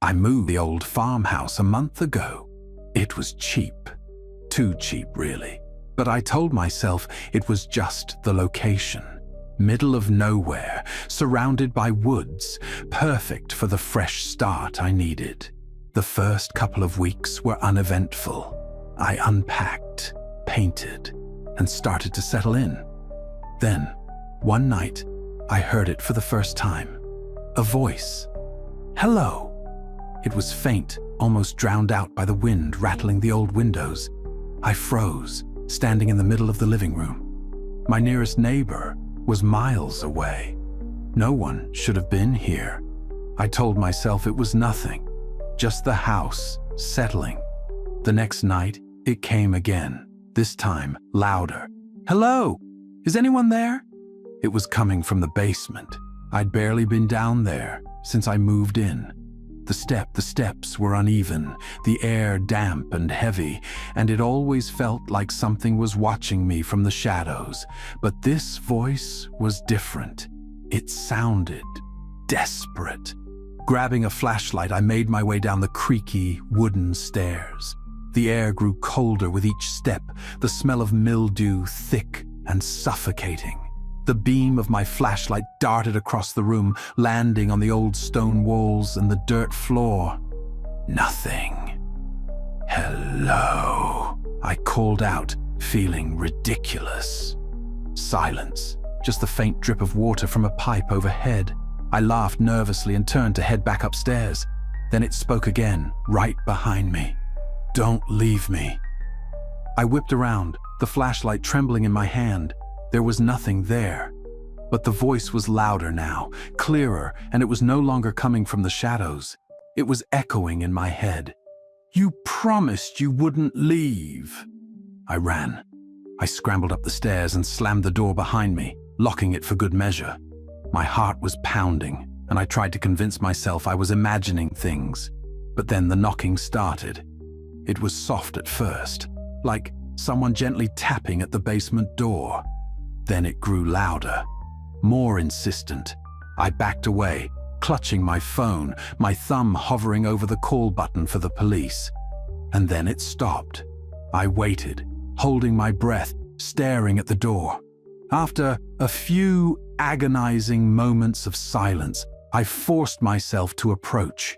I moved the old farmhouse a month ago. It was cheap. Too cheap, really. But I told myself it was just the location. Middle of nowhere, surrounded by woods, perfect for the fresh start I needed. The first couple of weeks were uneventful. I unpacked, painted, and started to settle in. Then, one night, I heard it for the first time. A voice. Hello. It was faint, almost drowned out by the wind rattling the old windows. I froze, standing in the middle of the living room. My nearest neighbor was miles away. No one should have been here. I told myself it was nothing, just the house settling. The next night, it came again, this time louder. Hello, is anyone there? It was coming from the basement. I'd barely been down there since I moved in. The steps were uneven, the air damp and heavy, and it always felt like something was watching me from the shadows. But this voice was different. It sounded desperate. Grabbing a flashlight, I made my way down the creaky wooden stairs. The air grew colder with each step, the smell of mildew thick and suffocating. The beam of my flashlight darted across the room, landing on the old stone walls and the dirt floor. Nothing. Hello, I called out, feeling ridiculous. Silence, just the faint drip of water from a pipe overhead. I laughed nervously and turned to head back upstairs. Then it spoke again, right behind me. Don't leave me. I whipped around, the flashlight trembling in my hand. There was nothing there. But the voice was louder now, clearer, and it was no longer coming from the shadows. It was echoing in my head. You promised you wouldn't leave. I ran. I scrambled up the stairs and slammed the door behind me, locking it for good measure. My heart was pounding, and I tried to convince myself I was imagining things. But then the knocking started. It was soft at first, like someone gently tapping at the basement door. Then it grew louder, more insistent. I backed away, clutching my phone, my thumb hovering over the call button for the police. And then it stopped. I waited, holding my breath, staring at the door. After a few agonizing moments of silence, I forced myself to approach.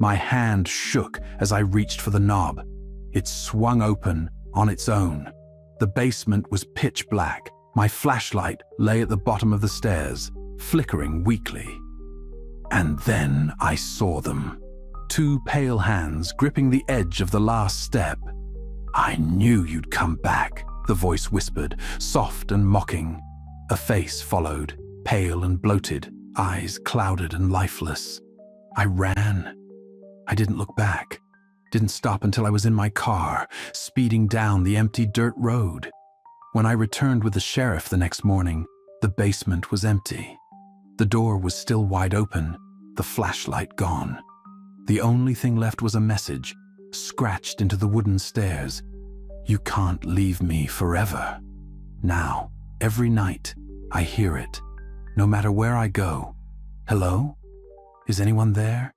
My hand shook as I reached for the knob. It swung open on its own. The basement was pitch black. My flashlight lay at the bottom of the stairs, flickering weakly. And then I saw them. Two pale hands gripping the edge of the last step. I knew you'd come back, the voice whispered, soft and mocking. A face followed, pale and bloated, eyes clouded and lifeless. I ran. I didn't look back. Didn't stop until I was in my car, speeding down the empty dirt road. When I returned with the sheriff the next morning, the basement was empty. The door was still wide open, the flashlight gone. The only thing left was a message, scratched into the wooden stairs. You can't leave me forever. Now, every night, I hear it, no matter where I go. Hello? Is anyone there?